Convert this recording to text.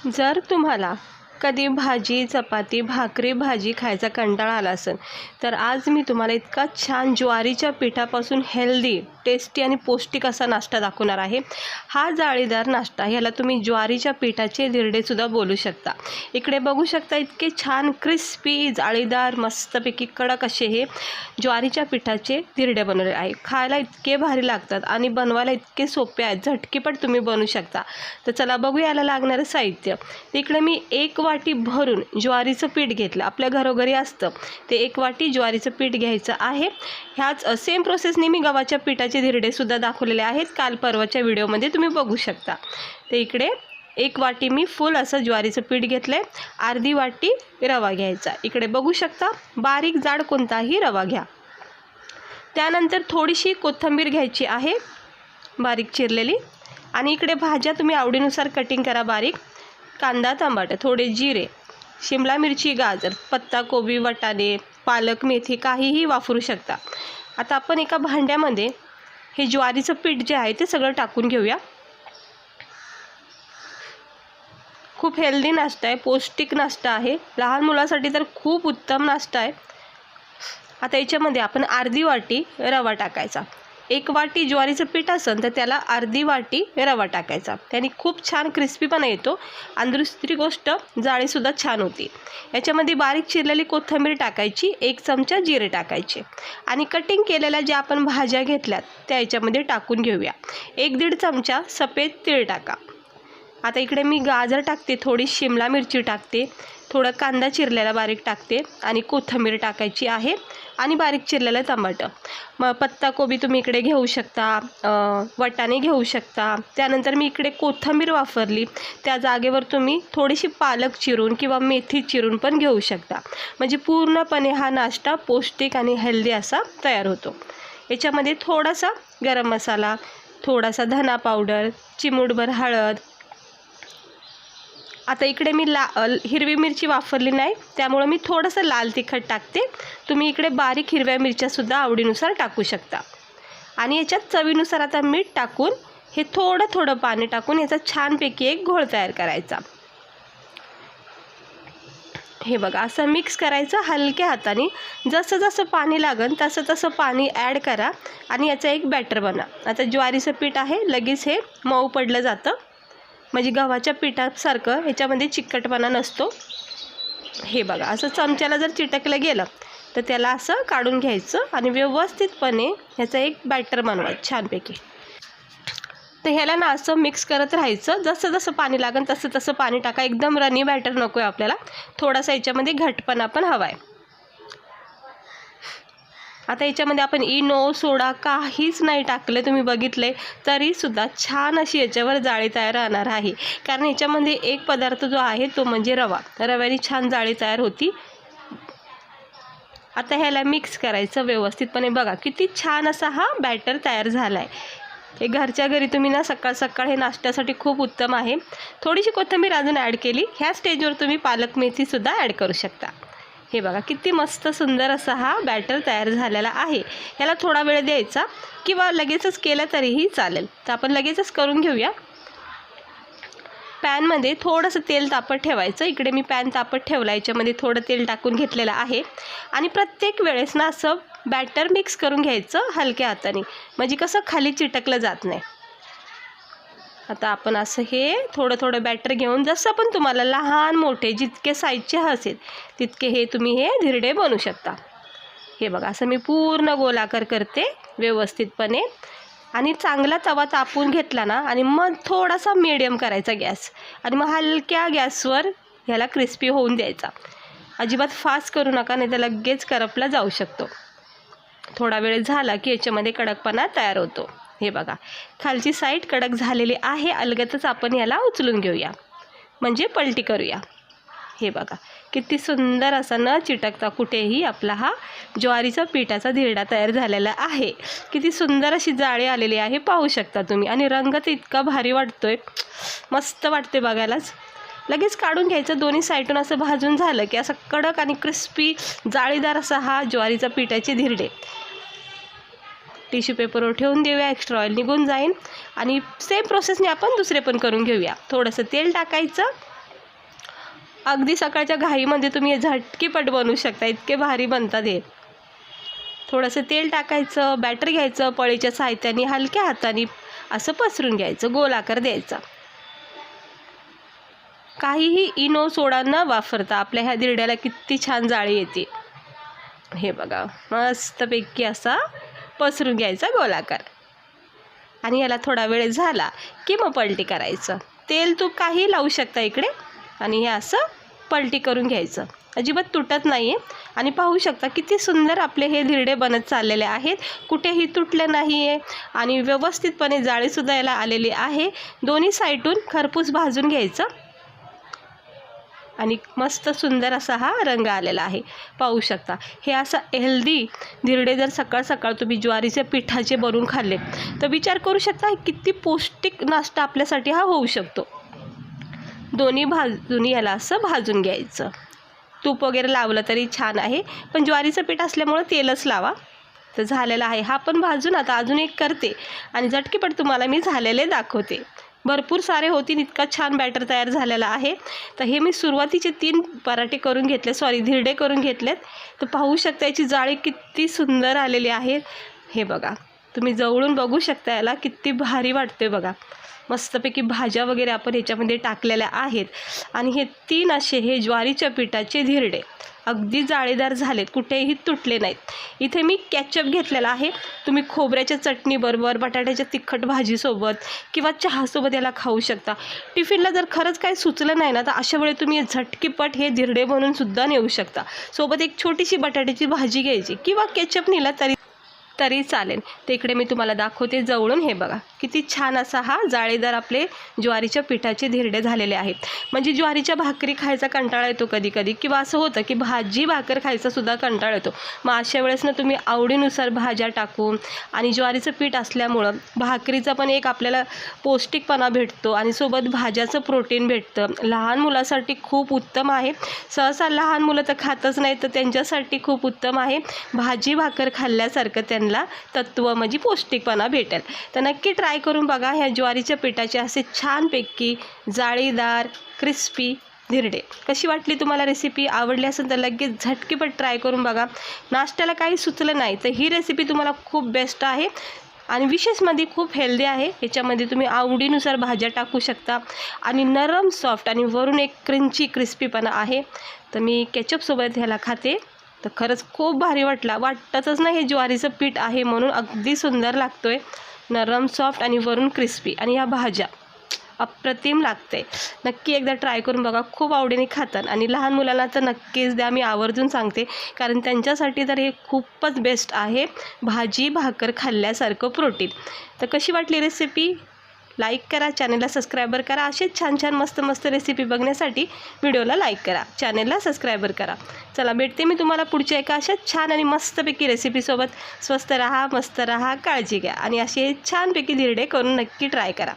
जर तुम्हाला कधी भाजी चपाती भाकरी भाजी खायचा कंटाळा आला असेल तर आज मी तुम्हाला इतका छान ज्वारीच्या पिठापासून हेल्दी टेस्टी आणि पौष्टिक असा नाश्ता दाखवणार आहे। हा जाळीदार नाश्ता, ह्याला तुम्ही ज्वारीच्या पिठाचे धिरडेसुद्धा बोलू शकता। इकडे बघू शकता इतके छान क्रिस्पी जाळीदार मस्तपैकी कडक असे हे ज्वारीच्या पिठाचे धिरडे बनवले आहे। खायला इतके भारी लागतात आणि बनवायला इतके सोपे आहेत, झटकीपट तुम्ही बनवू शकता। तर चला बघूया याला लागणारे साहित्य। इकडे मी 1 वाटी भरून ज्वारीचं पीठ घेतलं, आपल्या घरोघरी असतं ते 1 वाटी ज्वारीचं पीठ घ्यायचं आहे। ह्याच सेम प्रोसेसने मी गव्हाच्या पिठाचे धिरडेसुद्धा दाखवलेले आहेत, काल परवाच्या व्हिडिओमध्ये तुम्ही बघू शकता। तर इकडे 1 वाटी मी फुल असं ज्वारीचं पीठ घेतलं आहे, अर्धी वाटी रवा घ्यायचा। इकडे बघू शकता बारीक जाड कोणताही रवा घ्या। त्यानंतर थोडीशी कोथिंबीर घ्यायची आहे बारीक चिरलेली, आणि इकडे भाज्या तुम्ही आवडीनुसार कटिंग करा बारीक। कांदा टमाटर थोडे जिरे शिमला मिरची गाजर पत्ताकोबी वाटाणे पालक मेथी काहीही वापरू शकता। आता आपण एका भांड्यामध्ये हे ज्वारीचं पीठ जे आहे ते सगळं टाकून घेऊया। खूप हेल्दी नाश्ता आहे, पौष्टिक नाश्ता आहे, लहान मुलांसाठी तर खूप उत्तम नाश्ता आहे। आता याच्यामध्ये आपण अर्धी वाटी रवा टाकायचा। 1 वाटी ज्वारीचं पीठ असेल तर त्याला अर्धी वाटी रवा टाकायचा, त्याने खूप छान क्रिस्पीपणा येतो आणि दुसरी गोष्ट जाळीसुद्धा छान होती। याच्यामध्ये बारीक चिरलेली कोथिंबीर टाकायची, 1 चमचा जिरे टाकायचे आणि कटिंग केलेल्या ज्या आपण भाज्या घेतल्यात त्या याच्यामध्ये टाकून घेऊया। 1-1.5 चमचा सफेद तीळ टाका। आता इकडे मी गाजर टाकते, थोडी शिमला मिरची टाकते, थोडा कांदा चिरलेला बारीक टाकते आणि कोथिंबीर टाकायची आहे आणि बारीक चिरलेलं टमाटर। मग पत्ताकोबी तुम्ही इकडे घेऊ शकता, वाटाणे घेऊ शकता। त्यानंतर मी इकडे कोथिंबीर वापरली, त्या जागेवर तुम्ही थोडीशी पालक चिरून किंवा मेथी चिरून पण घेऊ शकता। म्हणजे पूर्णपणे हा नाश्ता पौष्टिक आणि हेल्दी असा तयार होतो। याच्यामध्ये थोडासा गरम मसाला, थोडासा धना पावडर, चिमूटभर हळद। आता इकडे मी हिरवी मिरची वापरली नाही, त्यामुळे मी थोडंसं लाल तिखट टाकते। तुम्ही इकडे बारीक हिरव्या मिरच्यासुद्धा आवडीनुसार टाकू शकता। आणि याच्यात चवीनुसार आता मीठ टाकून हे थोडं थोडं पाणी टाकून याचा छानपैकी एक घोळ तयार करायचा। हे बघा असं मिक्स करायचं हलक्या हाताने, जसं जसं पाणी लागेल तसं तसं पाणी ॲड करा आणि याचा एक बॅटर बना। आता ज्वारीचं पीठ आहे, लगेच हे मऊ पडलं जातं, म्हणजे गव्हाच्या पिठासारखं ह्याच्यामध्ये चिकटपणा नसतो। हे बघा असं चमच्याला जर चिटकलं गेलं तर त्याला असं काढून घ्यायचं आणि व्यवस्थितपणे ह्याचा एक बॅटर बनवायचं छानपैकी। तर ह्याला ना असं मिक्स करत राहायचं, जसं जसं पाणी लागेल तसं तसं पाणी टाका। एकदम रनी बॅटर नको आहे आपल्याला, थोडासा याच्यामध्ये घट्टपणा पण हवा आहे। आता याच्यामध्ये आपण इनो सोडा काहीच नाही टाकले, तुम्ही बघितले तरीसुद्धा छान अशी याच्यावर जाळी तयार राहणार आहे, कारण याच्यामध्ये एक पदार्थ जो आहे तो म्हणजे रवा, रव्याने छान जाळी तयार होती। आता ह्याला मिक्स करायचं व्यवस्थितपणे। बघा किती छान असा हा बॅटर तयार झाला आहे। हे घरच्या घरी तुम्ही ना सकाळ सकाळ हे नाश्त्यासाठी खूप उत्तम आहे। थोडीशी कोथिंबीर अजून ॲड केली, ह्या स्टेजवर तुम्ही पालक मेथीसुद्धा ॲड करू शकता। हे बघा किती मस्त सुंदर असा हा बॅटर तयार झालेला आहे। ह्याला थोडा वेळ द्यायचा किंवा लगेचच केलं तरीही चालेल, तर आपण लगेचच करून घेऊया। पॅनमध्ये थोडंसं तेल तापत ठेवायचं। इकडे मी पॅन तापत ठेवला, याच्यामध्ये थोडं तेल टाकून घेतलेलं आहे आणि प्रत्येक वेळेस ना असं बॅटर मिक्स करून घ्यायचं हलक्या हाताने, म्हणजे कसं खाली चिटकलं जात नाही। आता आपण असं हे थोडं थोडं बॅटर घेऊन जसं पण तुम्हाला लहान मोठे जितके साईजचे असेल तितके हे तुम्ही हे धिरडे बनवू शकता। हे बघा असं मी पूर्ण गोलाकार करते व्यवस्थितपणे आणि चांगला तवा तापून घेतला ना आणि मग थोडासा मीडियम करायचा गॅस आणि मग हलक्या गॅसवर ह्याला क्रिस्पी होऊन द्यायचा। अजिबात फास्ट करू नका, नाही तर लगेच करपला जाऊ शकतो। थोडा वेळ झाला की याच्यामध्ये कडकपणा तयार होतो। हे बघा खालची साईड कडक झालेली आहे, अलगतच आपण याला उचलून घेऊया, म्हणजे पलटी करूया। हे बघा किती सुंदर असा न चिटकता कुठेही आपला हा ज्वारीचा पिठाचा धिरडा तयार झालेला आहे। किती सुंदर अशी जाळी आलेली आहे, पाहू शकता तुम्ही, आणि रंग तर इतका भारी वाटतोय, मस्त वाटते बघायलाच। लगेच काढून घ्यायचं, दोन्ही साईडून असं भाजून झालं की असं कडक आणि क्रिस्पी जाळीदार असा हा ज्वारीचा पिठाचे धिरडे। टिश्यू पेपरवर ठेवून देऊया, एक्स्ट्रा ऑइल निघून जाईल आणि सेम प्रोसेसने आपण दुसरे पण करून घेऊया। थोडंसं तेल टाकायचं अगदी सकाळच्या घाईमध्ये तुम्ही हे झटकीपट बनवू शकता, इतके भारी बनतात हे. थोडंसं तेल टाकायचं, बॅटर घ्यायचं, पळीच्या साहित्याने हलक्या हाताने असं पसरून घ्यायचं, गोल आकार द्यायचा. काहीही इनो सोडा न वापरता आपल्या ह्या धिरड्याला किती छान जाळी येते. हे बघा, मस्तपैकी असा पसरून घ्यायचा गोलाकार. आणि याला थोडा वेळ झाला की मग पलटी करायचं. तेल तूप काही लावू शकता इकडे आणि हे असं पलटी करून घ्यायचं. अजिबात तुटत नाही आहे. आणि पाहू शकता किती सुंदर आपले हे धिरडे बनत चाललेले आहेत. कुठेही तुटलं नाही आहे आणि व्यवस्थितपणे जाळीसुद्धा याला आलेली आहे. दोन्ही साईडून खरपूस भाजून घ्यायचं आणि मस्त सुंदर असा हा रंग आलेला आहे. पाहू शकता हे असं हेल्दी धिरडे जर सकाळ सकाळ तुम्ही ज्वारीच्या पिठाचे बनवून खाल्ले तर विचार करू शकता किती पौष्टिक नाश्ता आपल्यासाठी हा होऊ शकतो. दोन्ही बाजूनी याला असं भाजून घ्यायचं. तूप वगैरे लावलं तरी छान आहे, पण ज्वारीचं पीठ असल्यामुळं तेलच लावा. तर झालेला आहे हा पण भाजून. आता अजून एक करते आणि झटकीपट तुम्हाला मी झालेले दाखवते. भरपूर सारे होतील, इतका छान बॅटर तयार झालेला आहे. तर हे मी सुरुवातीचे 3 पराठे करून घेतले, धिरडे करून घेतलेत. तर पाहू शकता याची जाळी किती सुंदर आलेली आहे. हे बघा, तुम्ही जवळून बघू शकता याला किती भारी वाटते बघा. मस्तपैकी भाज्या वगैरे आपण ह्याच्यामध्ये टाकलेल्या आहेत. आणि हे 3 असे हे ज्वारीच्या पिठाचे धिरडे अगदी जाळीदार झालेत, कुठेही तुटले नाहीत. इथे मी कॅचअप घेतलेला आहे. तुम्ही खोबऱ्याच्या चटणीबरोबर, बटाट्याच्या तिखट भाजीसोबत किंवा चहासोबत याला खाऊ शकता. टिफिनला जर खरंच काही सुचलं नाही ना तर अशा वेळी तुम्ही झटकीपट हे धिरडे बनवून सुद्धा नेऊ शकता. सोबत एक छोटीशी बटाट्याची भाजी घ्यायची किंवा केचप नेला तरी चालेल. तर इकडे मी तुम्हाला दाखवते जवळून. हे बघा किती छान असा हा जाळीदार आपले ज्वारीच्या पिठाचे धिरडे झालेले आहेत. म्हणजे ज्वारीच्या भाकरी खायचा कंटाळा येतो कधी कधी, किंवा असं होतं की भाजी भाकर खायचा सुद्धा कंटाळा येतो. मग अशा वेळेस ना तुम्ही आवडीनुसार भाज्या टाकून आणि ज्वारीचं पीठ असल्यामुळं भाकरीचा पण एक आपल्याला पौष्टिकपणा भेटतो आणि सोबत भाज्याचं प्रोटीन भेटतं. लहान मुलासाठी खूप उत्तम आहे. सहसा लहान मुलं तर खातच नाही, तर त्यांच्यासाठी खूप उत्तम आहे. भाजी भाकर खाल्ल्यासारखं त्यांना तत्व म्हणजे पौष्टिकपणा भेटेल. तर नक्की ट्राय करून बघा ह्या ज्वारीच्या पिठाचे असे छानपैकी जाळीदार क्रिस्पी धिरडे. कशी वाटली तुम्हाला रेसिपी? आवडली असेल तर लगेच झटकीपट ट्राय करून बघा. नाश्त्याला काही सुचलं नाही तर ही रेसिपी तुम्हाला खूप बेस्ट आहे आणि विशेषमध्ये खूप हेल्दी आहे. ह्याच्यामध्ये तुम्ही आवडीनुसार भाज्या टाकू शकता आणि नरम सॉफ्ट आणि वरून एक क्रंची क्रिस्पीपणा आहे. तर मी केचपसोबत ह्याला खाते. तर खरंच खूप भारी वाटतच नाही हे ज्वारीचं पीठ आहे म्हणून. अगदी सुंदर लागतोय, नरम सॉफ्ट आणि वरून क्रिस्पी. आणि ह्या भाज्या अप्रतिम लागते. नक्की एकदा ट्राय करून बघा, खूप आवडीने खातात. आणि लहान मुलांना तर नक्कीच द्या, मी आवर्जून सांगते, कारण त्यांच्यासाठी तर हे खूपच बेस्ट आहे. भाजी भाकर खाल्ल्यासारखं प्रोटीन. तर कशी वाटली रेसिपी? लाईक करा, चॅनलला सबस्क्रायबर करा. असेच छान छान मस्त रेसिपी बघण्यासाठी व्हिडिओला लाईक करा, चॅनलला सबस्क्रायबर करा. चला भेटते मी तुम्हाला पुढच्या एका अशाच छान आणि मस्तपैकी रेसिपीसोबत. स्वस्त राहा, मस्त राहा, काळजी घ्या आणि असे छानपैकी धिरडे करून नक्की ट्राय करा.